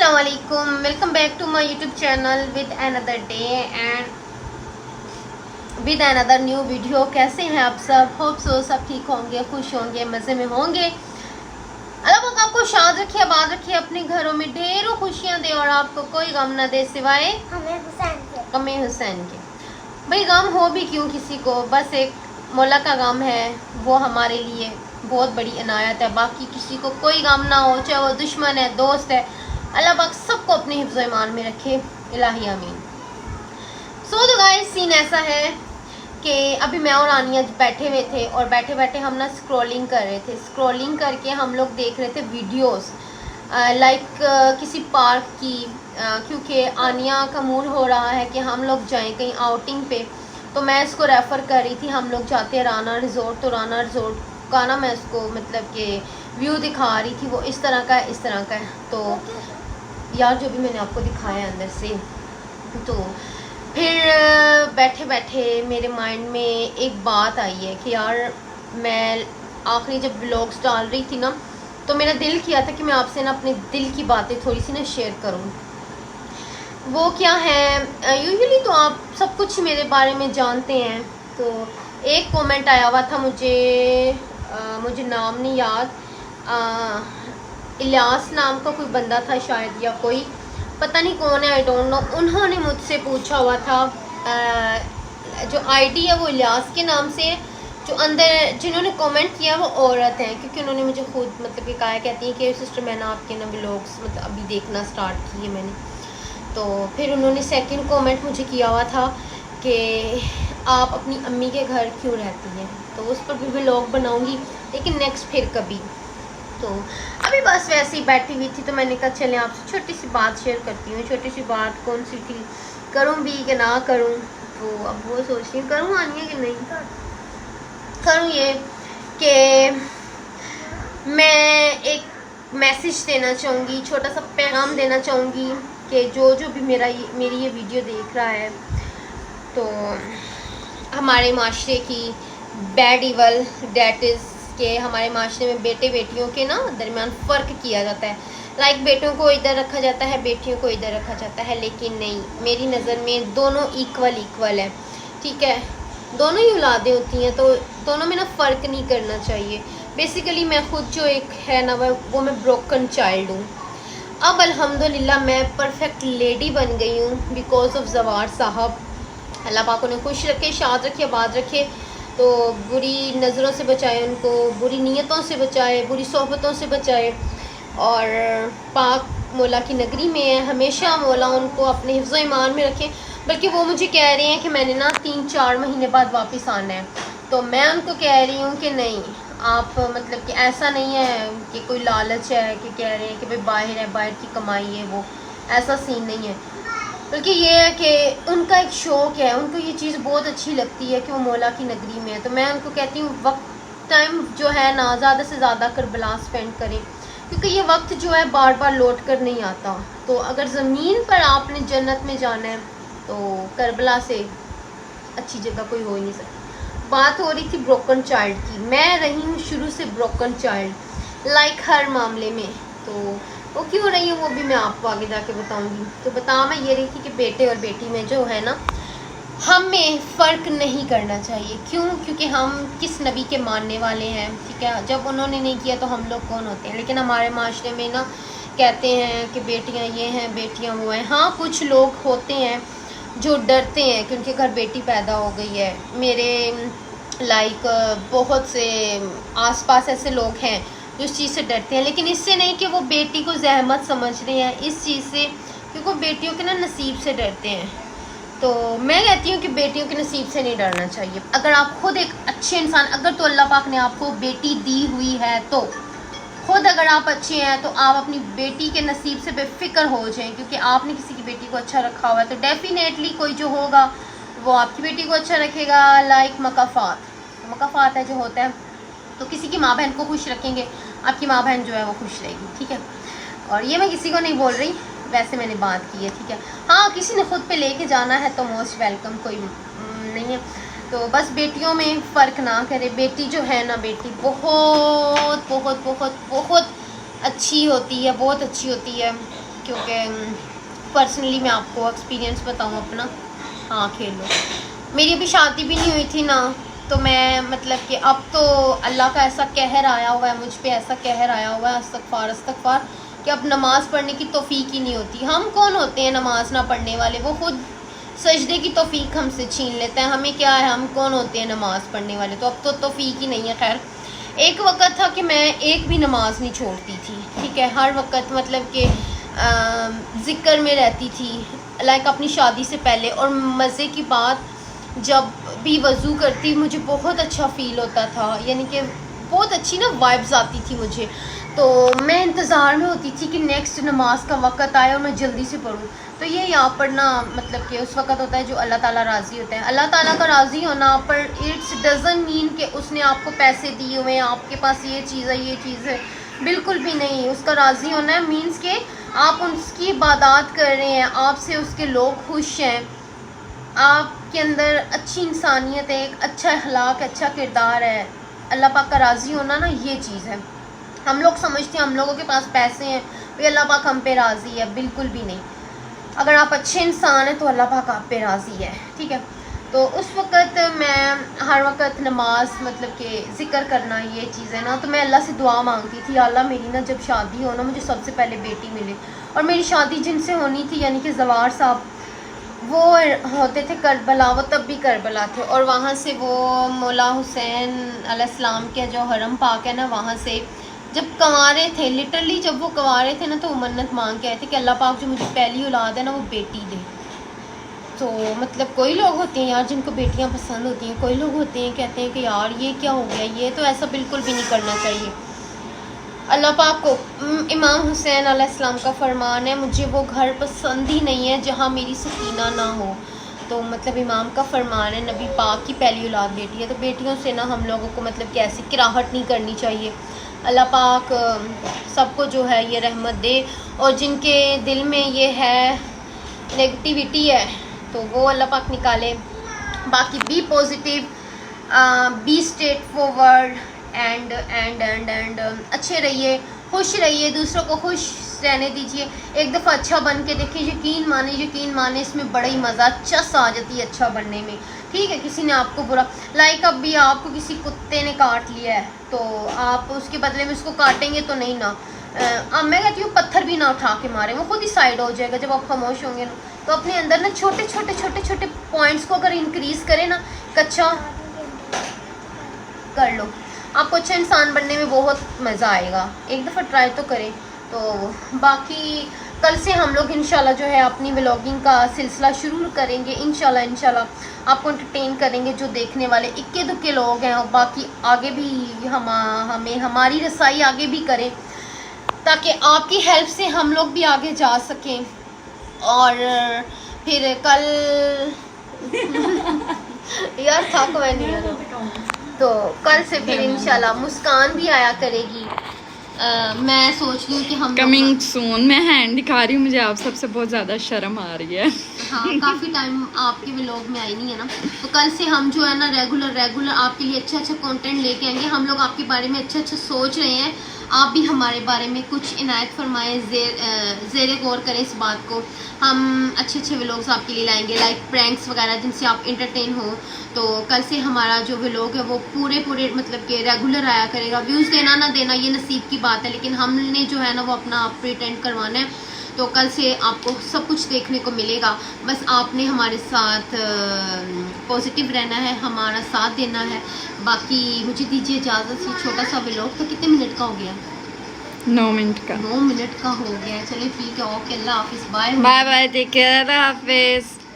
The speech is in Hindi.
अस्सलामुअलैकुम, welcome back to my YouTube channel with another day and with another new video. कैसे हैं आप सब? होप सो सब ठीक होंगे, खुश होंगे, मज़े में होंगे। अल्लाह पाक आपको शाद रखे, आबाद रखे, अपने घरों में ढेरों खुशियां दे और आपको कोई गम ना दे सिवाय गम हुसैन के। भाई गम हो भी क्यों किसी को, बस एक मौला का गम है, वो हमारे लिए बहुत बड़ी इनायत है। बाकी किसी को कोई गम ना हो, चाहे वो दुश्मन है, दोस्त है, अल्लाह पाक सबको अपने हिफ्ज़ ईमान में रखे, इलाही आमीन। सो तो गाइस सीन ऐसा है कि अभी मैं और आनिया बैठे हुए थे और बैठे बैठे हम ना स्क्रॉलिंग कर रहे थे। स्क्रॉलिंग करके हम लोग देख रहे थे वीडियोस लाइक किसी पार्क की, क्योंकि आनिया का मूड हो रहा है कि हम लोग जाएं कहीं आउटिंग पे। तो मैं इसको रेफ़र कर रही थी, हम लोग जाते हैं राना रिजोर्ट। तो राना रिजोर्ट का ना मैं इसको मतलब कि व्यू दिखा रही थी, वो इस तरह का है, इस तरह का है। तो यार जो भी मैंने आपको दिखाया अंदर से, तो फिर बैठे बैठे मेरे माइंड में एक बात आई है कि यार मैं आखिरी जब व्लॉग्स डाल रही थी ना, तो मेरा दिल किया था कि मैं आपसे ना अपने दिल की बातें थोड़ी सी ना शेयर करूं। वो क्या है, यूजुअली तो आप सब कुछ मेरे बारे में जानते हैं। तो एक कमेंट आया हुआ था मुझे नाम नहीं याद, इलियास नाम का कोई बंदा था शायद, या कोई पता नहीं कौन है, आई डोंट नो। उन्होंने मुझसे पूछा हुआ था, जो आईडी है वो इलियास के नाम से है, जो अंदर जिन्होंने कमेंट किया वो औरत है, क्योंकि उन्होंने मुझे खुद मतलब कि कहा, कहती हैं कि सिस्टर मैंने आपके ना व्लॉग्स मतलब अभी देखना स्टार्ट किए मैंने। तो फिर उन्होंने सेकंड कमेंट मुझे किया हुआ था कि आप अपनी अम्मी के घर क्यों रहती हैं। तो उस पर भी व्लॉग बनाऊंगी, लेकिन नेक्स्ट फिर कभी। तो अभी बस वैसे ही बैठी हुई थी, तो मैंने कहा चलें आपसे छोटी सी बात शेयर करती हूँ। छोटी सी बात कौन सी थी, करूँ भी कि ना करूँ। तो अब वो सोच रही हूँ करूँ आनी है कि नहीं करूँ। ये कि मैं एक मैसेज देना चाहूँगी, छोटा सा पैगाम देना चाहूँगी कि जो भी मेरी ये वीडियो देख रहा है, तो हमारे माशरे की बैड इवल डेट इज़ के हमारे माशरे में बेटे बेटियों के ना दरमियान फ़र्क किया जाता है। लाइक बेटों को इधर रखा जाता है, बेटियों को इधर रखा जाता है, लेकिन नहीं, मेरी नज़र में दोनों इक्वल है। ठीक है, दोनों ही औलादें होती हैं, तो दोनों में ना फ़र्क नहीं करना चाहिए। बेसिकली मैं खुद जो एक है ना वो मैं ब्रोकन चाइल्ड हूँ। अब अल्हम्दुलिल्लाह मैं परफेक्ट लेडी बन गई हूँ बिकॉज ऑफ जवार साहब। अल्लाह पाक उन्हें खुश रखे, शाद रखे, आबाद रखे। तो बुरी नज़रों से बचाए उनको, बुरी नीयतों से बचाए, बुरी सोहबतों से बचाए, और पाक मौला की नगरी में है, हमेशा मौला उनको अपने हिफ्ज़ ईमान में रखें। बल्कि वो मुझे कह रहे हैं कि मैंने ना 3-4 महीने बाद वापस आना है। तो मैं उनको कह रही हूँ कि नहीं, आप मतलब कि ऐसा नहीं है कि कोई लालच है कि कह रहे हैं कि भाई बाहर है, बाहर की कमाई है, वो ऐसा सीन नहीं है। बल्कि ये है कि उनका एक शौक़ है, उनको ये चीज़ बहुत अच्छी लगती है कि वो मौला की नगरी में है। तो मैं उनको कहती हूँ वक्त टाइम जो है ना ज़्यादा से ज़्यादा करबला स्पेंड करें, क्योंकि ये वक्त जो है बार बार लौट कर नहीं आता। तो अगर ज़मीन पर आपने जन्नत में जाना है तो करबला से अच्छी जगह कोई हो ही नहीं सकती। बात हो रही थी ब्रोकन चाइल्ड की। मैं रही हूँ शुरू से ब्रोकन चाइल्ड, लाइक हर मामले में। तो वो क्यों रही हूँ वो भी मैं आपको आगे जाके बताऊँगी। तो बता मैं ये रही थी कि बेटे और बेटी में जो है ना, हमें फ़र्क नहीं करना चाहिए। क्यों? क्योंकि हम किस नबी के मानने वाले हैं, ठीक है। जब उन्होंने नहीं किया तो हम लोग कौन होते हैं। लेकिन हमारे माशरे में ना कहते हैं कि बेटियां ये हैं, बेटियां वो हैं। हाँ, कुछ लोग होते हैं जो डरते हैं कि उनके घर बेटी पैदा हो गई है। मेरे लाइक बहुत से आसपास ऐसे लोग हैं जो इस चीज़ से डरते हैं, लेकिन इससे नहीं कि वो बेटी को जहमत समझ रहे हैं, इस चीज़ से क्योंकि वो बेटियों के ना नसीब से डरते हैं। तो मैं कहती हूँ कि बेटियों के नसीब से नहीं डरना चाहिए। अगर आप खुद एक अच्छे इंसान, अगर तो अल्लाह पाक ने आपको बेटी दी हुई है, तो खुद अगर आप अच्छे हैं तो आप अपनी बेटी के नसीब से बेफिक्र हो जाएं, क्योंकि आपने किसी की बेटी को अच्छा रखा हुआ है तो डेफिनेटली कोई जो होगा वो आपकी बेटी को अच्छा रखेगा। लाइक मकाफात है जो होता है, तो किसी की माँ बहन को खुश रखेंगे, आपकी माँ बहन जो है वो खुश रहेगी, ठीक है। और ये मैं किसी को नहीं बोल रही, वैसे मैंने बात की है, ठीक है। हाँ, किसी ने खुद पे लेके जाना है तो मोस्ट वेलकम, कोई नहीं है। तो बस बेटियों में फ़र्क ना करे। बेटी जो है ना, बेटी बहुत बहुत बहुत बहुत अच्छी होती है, बहुत अच्छी होती है। क्योंकि पर्सनली मैं आपको एक्सपीरियंस बताऊँ अपना। हाँ खेल लो। मेरी अभी शादी भी नहीं हुई थी ना, तो मैं मतलब कि अब तो अल्लाह का ऐसा कहर आया हुआ है मुझ पे, ऐसा कहर आया हुआ है अस्तगफार कि अब नमाज़ पढ़ने की तौफीक ही नहीं होती। हम कौन होते हैं नमाज ना पढ़ने वाले, वो खुद सजदे की तौफीक हमसे छीन लेते हैं। हमें क्या है, हम कौन होते हैं नमाज़ पढ़ने वाले। तो अब तो तौफीक ही नहीं है। खैर एक वक्त था कि मैं एक भी नमाज नहीं छोड़ती थी, ठीक है, हर वक्त मतलब कि ज़िक्र में रहती थी, लाइक अपनी शादी से पहले। और मज़े की बात, जब भी वज़ू करती मुझे बहुत अच्छा फ़ील होता था, यानी कि बहुत अच्छी ना वाइब्स आती थी मुझे। तो मैं इंतज़ार में होती थी कि नेक्स्ट नमाज का वक़्त आए और मैं जल्दी से पढ़ूँ। तो ये यहाँ पढ़ना मतलब कि उस वक़्त होता है जो अल्लाह ताला राज़ी होता है। अल्लाह ताला का राज़ी होना पर इट्स डज़न मीन कि उसने आपको पैसे दिए हुए हैं, आपके पास ये चीज़ है, ये चीज़ है, बिल्कुल भी नहीं। उसका राज़ी होना है मीन्स के आप उसकी इबादत कर रहे हैं, आपसे उसके लोग खुश हैं, आपके अंदर अच्छी इंसानियत है, एक अच्छा अखलाक, अच्छा किरदार है। अल्लाह पाक का राज़ी होना ना, ये चीज़ है। हम लोग समझते हैं हम लोगों के पास पैसे हैं तो अल्लाह पाक हम पे राज़ी है, बिल्कुल भी नहीं। अगर आप अच्छे इंसान हैं तो अल्लाह पाक आप पे राज़ी है, ठीक है। तो उस वक़्त मैं हर वक़्त नमाज मतलब कि ज़िक्र करना, ये चीज़ है ना, तो मैं अल्लाह से दुआ मांगती थी, अल्लाह मेरी ना जब शादी हो ना, मुझे सबसे पहले बेटी मिले। और मेरी शादी जिनसे होनी थी यानी कि जवार साहब, वो होते थे करबला, वो तब भी करबला थे। और वहाँ से वो मौला हुसैन अलैहिस्सलाम के जो हरम पाक है ना, वहाँ से जब कंवारे थे, लिटरली जब वो कंवारे थे ना, तो वो मन्नत मांग के आए थे कि अल्लाह पाक जो मुझे पहली औलाद है ना, वो बेटी दे। तो मतलब कोई लोग होते हैं यार जिनको बेटियां पसंद होती हैं, कोई लोग होते हैं कहते हैं कि यार ये क्या हो गया, ये तो ऐसा बिल्कुल भी नहीं करना चाहिए। अल्लाह पाक को इमाम हुसैन अलैहिस्सलाम का फरमान है, मुझे वो घर पसंद ही नहीं है जहाँ मेरी सकीना ना हो। तो मतलब इमाम का फरमान है, नबी पाक की पहली औलाद बेटी है, तो बेटियों से ना हम लोगों को मतलब कि ऐसी किराहट नहीं करनी चाहिए। अल्लाह पाक सबको जो है ये रहमत दे, और जिनके दिल में ये है नेगेटिविटी है तो वो अल्लाह पाक निकाले। बाकी be positive, be straightforward and अच्छे रहिए, खुश रहिए, दूसरों को खुश रहने दीजिए। एक दफ़ा अच्छा बन के देखिए, यकीन माने इसमें बड़ा ही मज़ा चस आ जाती है अच्छा बनने में, ठीक है। किसी ने आपको बुरा, लाइक अब भी आपको किसी कुत्ते ने काट लिया है तो आप उसके बदले में उसको काटेंगे तो नहीं ना। मैं कहती हूँ पत्थर भी ना उठा के मारें, वो खुद ही साइड हो जाएगा जब आप खामोश होंगे ना। तो अपने अंदर ना छोटे छोटे पॉइंट्स को अगर इंक्रीज़ करें ना, अच्छा कर लो, आपको अच्छा इंसान बनने में बहुत मज़ा आएगा। एक दफ़ा ट्राई तो करें। तो बाकी कल से हम लोग इंशाल्लाह जो है अपनी व्लॉगिंग का सिलसिला शुरू करेंगे। इंशाल्लाह आपको एंटरटेन करेंगे जो देखने वाले इक्के दुक्के लोग हैं, और बाकी आगे भी हमें हमारी रसाई आगे भी करें ताकि आपकी हेल्प से हम लोग भी आगे जा सकें। और फिर कल यार थक मैं नहीं, तो कल से फिर इंशाल्लाह मुस्कान भी आया करेगी। मैं सोच रही हूँ कि हम कमिंग सून। मैं हैंड दिखा रही हूँ, मुझे आप सबसे बहुत ज़्यादा शर्म आ रही है। हाँ काफ़ी टाइम आपके व्लॉग में आई नहीं है ना, तो कल से हम जो है ना रेगुलर आपके लिए अच्छा कंटेंट लेके आएंगे। हम लोग आपके बारे में अच्छा सोच रहे हैं, आप भी हमारे बारे में कुछ इनायत फरमाएं, ज़ेरे गौर करें इस बात को। हम अच्छे व्लॉग्स आपके लिए लाएंगे, लाइक प्रैंक्स वगैरह जिनसे आप इंटरटेन हो। तो कल से हमारा जो व्लॉग है वो पूरे मतलब कि रेगुलर आया करेगा। व्यूज़ देना ना देना ये नसीब की बात है, लेकिन हमने जो है ना वो अपना प्रिटेंड करवाना है। तो कल से आपको सब कुछ देखने को मिलेगा, बस आपने हमारे साथ पॉजिटिव रहना है, हमारा साथ देना है। बाकी मुझे दीजिए इजाज़त से, छोटा सा व्लॉग था, कितने मिनट का हो गया? 9 मिनट का। 9 मिनट का हो गया। चलिए ठीक है, ओके, अल्लाह हाफिज़, bye bye bye, take care, हाफिज़।